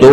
2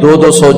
200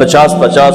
50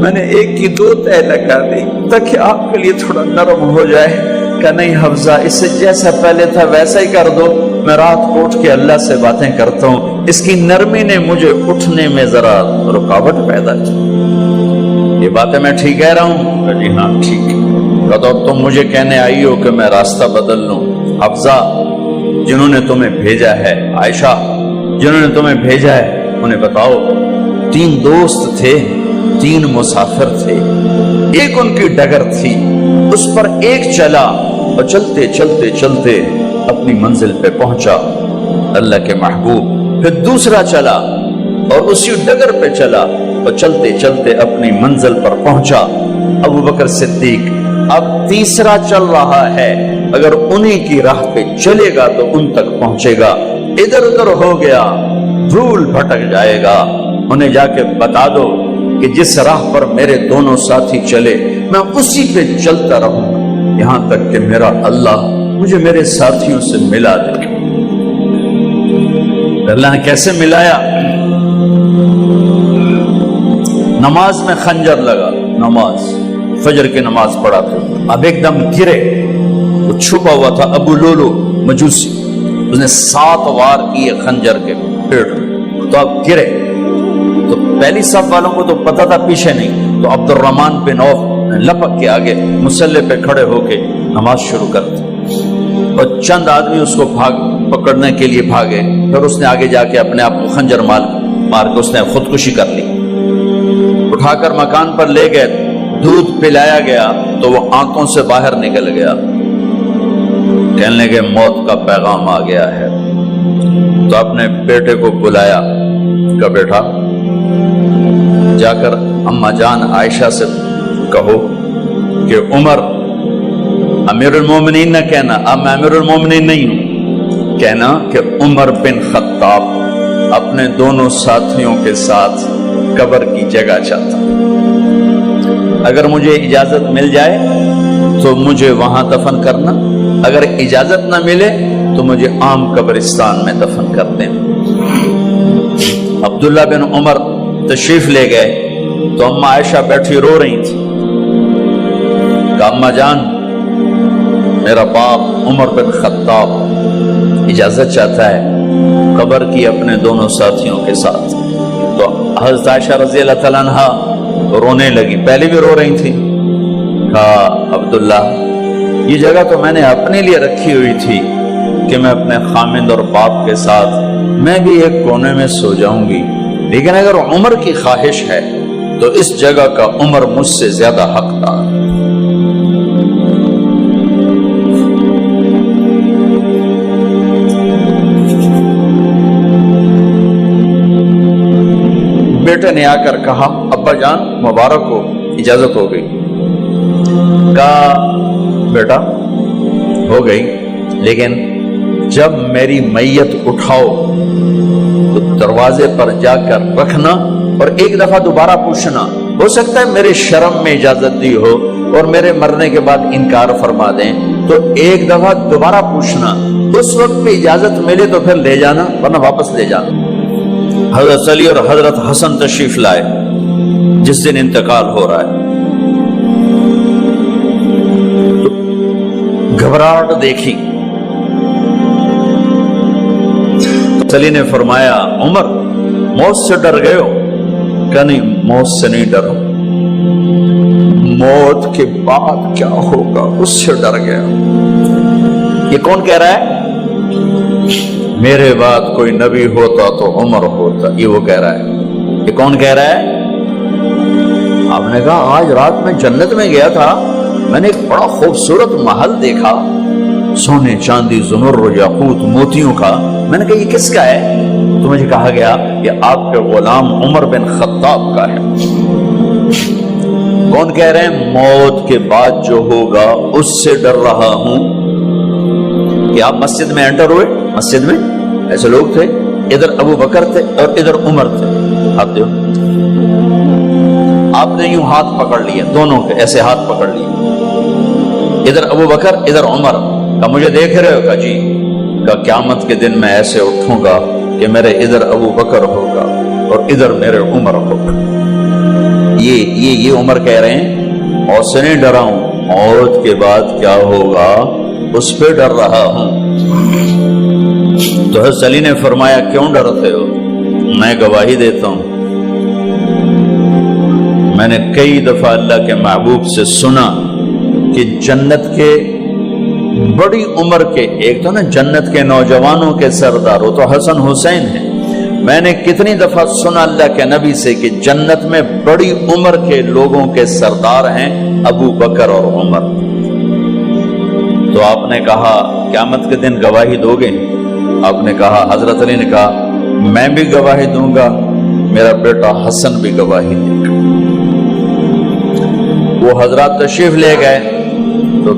میں نے ایک کی 2 تہ لگا دی تاکہ آپ کے لیے تھوڑا نرم ہو جائے کہ نہیں حفظہ اسے جیسا پہلے تھا ویسا ہی کر دو، میں رات کو اٹھ کے اللہ سے باتیں کرتا ہوں، اس کی نرمی نے مجھے اٹھنے میں ذرا رکاوٹ پیدا کی۔ یہ باتیں میں ٹھیک کہہ رہا ہوں کہ جی ہاں ٹھیک ہے، تو تم مجھے کہنے آئی ہو کہ میں راستہ بدل لوں؟ حفظہ جنہوں نے تمہیں بھیجا ہے، عائشہ جنہوں نے تمہیں بھیجا ہے انہیں بتاؤ 3 دوست تھے، 3 مسافر تھے، ایک ان کی ڈگر تھی، اس پر ایک چلا اور چلتے چلتے چلتے اپنی منزل پہ پہنچا اللہ کے محبوب، پھر دوسرا چلا اور اسی ڈگر پہ چلا اور چلتے چلتے اپنی منزل پر پہنچا ابو بکر صدیق۔ اب تیسرا چل رہا ہے، اگر انہی کی راہ پہ چلے گا تو ان تک پہنچے گا، ادھر ادھر ہو گیا بھول بھٹک جائے گا۔ انہیں جا کے بتا دو کہ جس راہ پر میرے دونوں ساتھی چلے میں اسی پہ چلتا رہوں یہاں تک کہ میرا اللہ مجھے میرے ساتھیوں سے ملا دے۔ اللہ نے کیسے ملایا؟ نماز میں خنجر لگا، نماز فجر کی نماز پڑھا تھا، اب ایک دم گرے، وہ چھپا ہوا تھا ابو لولو مجوسی، اس نے 7 وار کیے خنجر کے پیڑ، تو اب گرے تو پہلی صف والوں کو تو پتہ تھا پیچھے نہیں، تو عبد الرحمن بن عوف لپک کے آگے مصلی پہ کھڑے ہو کے نماز شروع کر دی، اور چند آدمی اس کو پکڑنے کے لیے بھاگے، پھر اس نے آگے جا کے اپنے آپ کو خنجر مار کے اس نے خودکشی کر لی۔ اٹھا کر مکان پر لے گئے، دودھ پلایا گیا تو وہ آنکھوں سے باہر نکل گیا، کہنے لگے موت کا پیغام آ گیا ہے۔ تو اپنے بیٹے کو بلایا کہ بیٹا جا کر اماں جان عائشہ سے کہو کہ عمر امیر المومنین نہ کہنا، اب میں امیر المومنین نہیں ہوں، کہنا کہ عمر بن خطاب اپنے دونوں ساتھیوں کے ساتھ قبر کی جگہ چاہتا، اگر مجھے اجازت مل جائے تو مجھے وہاں دفن کرنا، اگر اجازت نہ ملے تو مجھے عام قبرستان میں دفن کر دیں۔ عبداللہ بن عمر تشریف لے گئے تو اماں عائشہ بیٹھی رو رہی تھی، کہ اماں جان میرا باپ عمر بن خطاب اجازت چاہتا ہے قبر کی اپنے دونوں ساتھیوں کے ساتھ۔ تو حضرت عائشہ رضی اللہ تعالیٰ عنہ رونے لگی، پہلے بھی رو رہی تھی، کہا عبداللہ یہ جگہ تو میں نے اپنے لیے رکھی ہوئی تھی کہ میں اپنے خامند اور باپ کے ساتھ میں بھی ایک کونے میں سو جاؤں گی، لیکن اگر عمر کی خواہش ہے تو اس جگہ کا عمر مجھ سے زیادہ حقدار ہے۔ بیٹے نے آ کر کہا ابا جان مبارک ہو، اجازت ہو گئی۔ کہا بیٹا ہو گئی، لیکن جب میری میت اٹھاؤ تو دروازے پر جا کر رکھنا اور ایک دفعہ دوبارہ پوچھنا، ہو سکتا ہے میرے شرم میں اجازت دی ہو اور میرے مرنے کے بعد انکار فرما دیں، تو ایک دفعہ دوبارہ پوچھنا، اس وقت پہ اجازت ملے تو پھر لے جانا ورنہ واپس لے جانا۔ حضرت علی اور حضرت حسن تشریف لائے جس دن انتقال ہو رہا ہے، تو گھبراہٹ دیکھی، علی نے فرمایا عمر موت سے ڈر گئے ہو؟ کہ نہیں موت سے نہیں ڈرا، موت کے بعد کیا ہوگا اس سے ڈر گیا۔ یہ کون کہہ رہا ہے؟ میرے بعد کوئی نبی ہوتا تو عمر ہوتا، یہ وہ کہہ رہا ہے۔ یہ کون کہہ رہا ہے؟ آپ نے کہا آج رات میں جنت میں گیا تھا، میں نے ایک بڑا خوبصورت محل دیکھا، سونے چاندی زمرد یاقوت موتیوں کا، میں نے کہا یہ کس کا ہے؟ تو مجھے کہا گیا یہ آپ کے غلام عمر بن خطاب کا ہے۔ کون کہہ رہے ہیں؟ موت کے بعد جو ہوگا اس سے ڈر رہا ہوں۔ کہ آپ مسجد میں انٹر ہوئے، مسجد میں ایسے لوگ تھے، ادھر ابو بکر تھے اور ادھر عمر تھے، ہاتھ دیو، آپ نے یوں ہاتھ پکڑ لیے، دونوں کے ایسے ہاتھ پکڑ لیے، ادھر ابو بکر ادھر عمر، کہا مجھے دیکھ رہے ہو؟ کہا جی۔ کہا قیامت کے دن میں ایسے اٹھوں گا کہ میرے ادھر ابو بکر ہوگا اور ادھر میرے عمر ہوگا۔ یہ عمر کہہ رہے ہیں اور سے نہیں ڈرا ہوں، موت کے بعد کیا ہوگا اس پہ ڈر رہا ہوں۔ تو حضرت علی نے فرمایا کیوں ڈرتے ہو؟ میں گواہی دیتا ہوں، میں نے کئی دفعہ اللہ کے محبوب سے سنا کہ جنت کے بڑی عمر کے، ایک تو نا جنت کے نوجوانوں کے سردار، وہ تو حسن حسین ہیں، میں نے کتنی دفعہ سنا اللہ کے نبی سے کہ جنت میں بڑی عمر کے لوگوں کے سردار ہیں ابو بکر اور عمر۔ تو آپ نے کہا قیامت کے دن گواہی دو گے؟ آپ نے کہا، حضرت علی نے کہا میں بھی گواہی دوں گا، میرا بیٹا حسن بھی گواہی دے گا۔ وہ حضرات تشریف لے گئے تو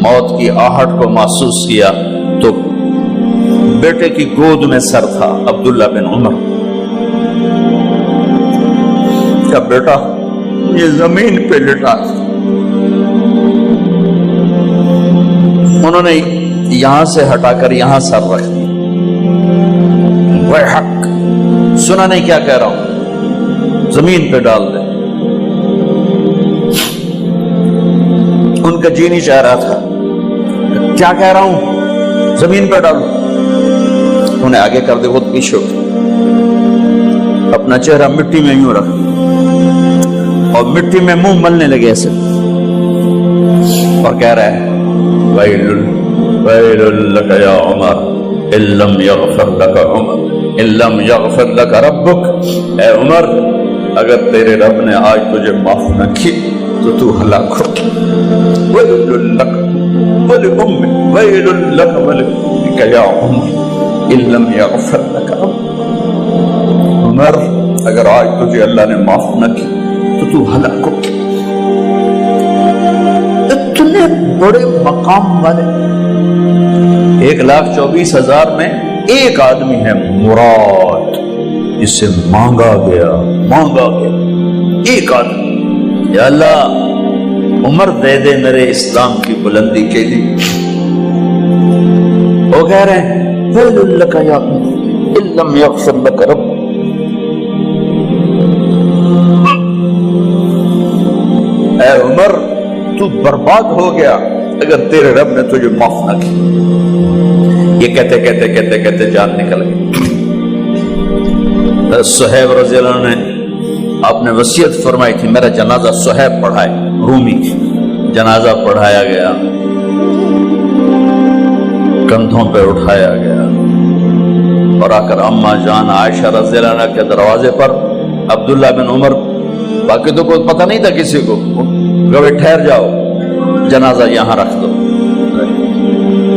موت کی آہٹ کو محسوس کیا تو بیٹے کی گود میں سر تھا عبداللہ بن عمر کا بیٹا، یہ زمین پہ لٹا تھا۔ انہوں نے یہاں سے ہٹا کر یہاں سر رکھ دیا۔ وہ حق سنا نہیں کیا کہہ رہا ہوں، زمین پہ ڈال دے۔ ان کا جی نہیں چاہ رہا تھا، کیا کہہ رہا ہوں، زمین پہ ڈالو۔ انہیں آگے کر دے، خود پیچھے اپنا چہرہ مٹی میں یوں رکھ اور مٹی میں منہ ملنے لگے ایسے، اور کہہ رہا ہے ویل لک یا عمر ان لم یغفر لک عمر ان لم یغفر لک ربک، اے عمر اگر تیرے رب نے آج تجھے معاف نہ کی تو ہلاک ہو۔ ویل لک ولأمک ویل لک ولأمک یا عمر ان لم یغفر لک ربک، عمر اگر آج تجھے اللہ نے معاف نہ کی تو ہلاک ہو۔ اتنے بڑے مقام والے 1,24,000 میں ایک آدمی ہے مراد، جسے مانگا گیا ایک آدمی، یا اللہ عمر دے دے میرے اسلام کی بلندی کے لیے۔ وہ کہہ رہے ہیں ویل لک یا عمر ان لم یغفر لک رب، اے عمر تو برباد ہو گیا اگر تیرے رب نے تجھے معاف نہ کی۔ یہ کہتے جان نکل گئی۔ صہیب رضی اللہ عنہ نے آپ نے وصیت فرمائی تھی میرا جنازہ صہیب پڑھائے، رومی جنازہ پڑھایا گیا، کندھوں پہ اٹھایا گیا اور آ کر اما جان عائشہ رضی اللہ عنہ کے دروازے پر عبداللہ بن عمر، باقی تو کوئی پتہ نہیں تھا کسی کو، گوے ٹھہر جاؤ جنازہ یہاں رکھ دو،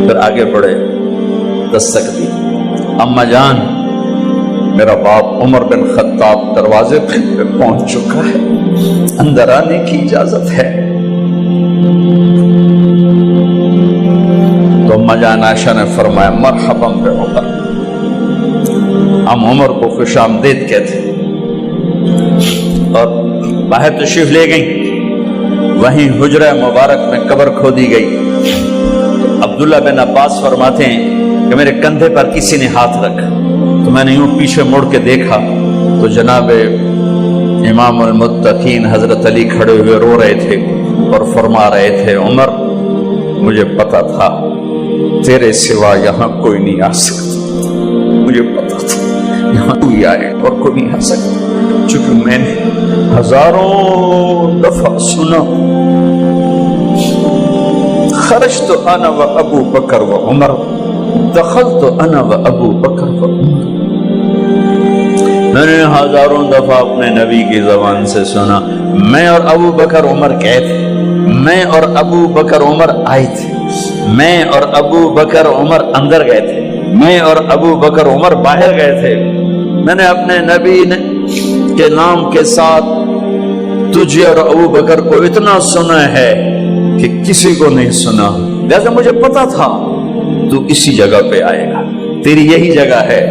پھر آگے بڑھے، دستک دی، اما جان میرا باپ عمر بن خطاب دروازے پہ پہنچ چکا ہے، اندر آنے کی اجازت ہے۔ تو اما جان عائشہ نے فرمایا مرحبا بعمر، ہم عمر کو خوش آمدید کہتے اور باہر تشریف لے گئیں۔ وہیں حجرہ مبارک میں قبر کھودی گئی۔ عبداللہ بن عباس فرماتے ہیں کہ میرے کندھے پر کسی نے ہاتھ رکھا تو میں نے یوں پیچھے مڑ کے دیکھا تو جناب امام المتقین حضرت علی کھڑے ہوئے رو رہے تھے اور فرما رہے تھے عمر مجھے پتا تھا تیرے سوا یہاں کوئی نہیں آ سکتا، مجھے پتا تھا یہاں کوئی آئے اور کوئی نہیں آ سکتا، چونکہ میں نے ہزاروں دفعہ سنا خرجت انا و ابو بکر و عمر دخلت انا و ابو بکر و عمر، میں نے ہزاروں دفعہ اپنے نبی کی زبان سے سنا میں اور ابو بکر عمر گئے تھے، میں اور ابو بکر عمر آئے تھے، میں اور ابو بکر عمر اندر گئے تھے، میں اور ابو بکر عمر باہر گئے تھے، میں نے اپنے نبی کے نام کے ساتھ تجھے اور ابو بکر کو اتنا سنا ہے کہ کسی کو نہیں سنا، لہذا مجھے پتا تھا تو اسی جگہ پہ آئے گا، تیری یہی جگہ ہے۔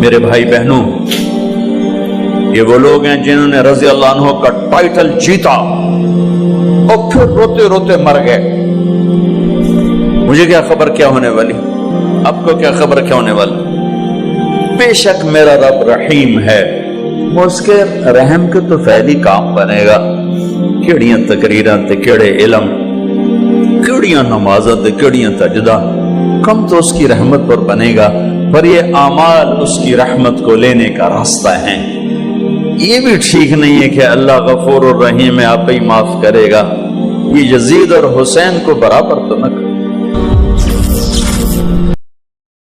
میرے بھائی بہنوں، یہ وہ لوگ ہیں جنہوں نے رضی اللہ عنہ کا ٹائٹل جیتا اور پھر روتے روتے مر گئے۔ مجھے کیا خبر کیا ہونے والی، آپ کو کیا خبر کیا ہونے والی؟ بے شک میرا رب رحیم ہے، اس کے رحم کے تو فعلی کام بنے گا، کیڑیاں تقریراں تے کیڑے علم، کیڑیاں نمازاں تے کیڑیاں سجدہ، کم تو اس کی رحمت پر بنے گا، پر یہ اعمال اس کی رحمت کو لینے کا راستہ ہے۔ یہ بھی ٹھیک نہیں ہے کہ اللہ غفور الرحیم ہے، آپ ہی معاف کرے گا، یہ یزید اور حسین کو برابر تو نہ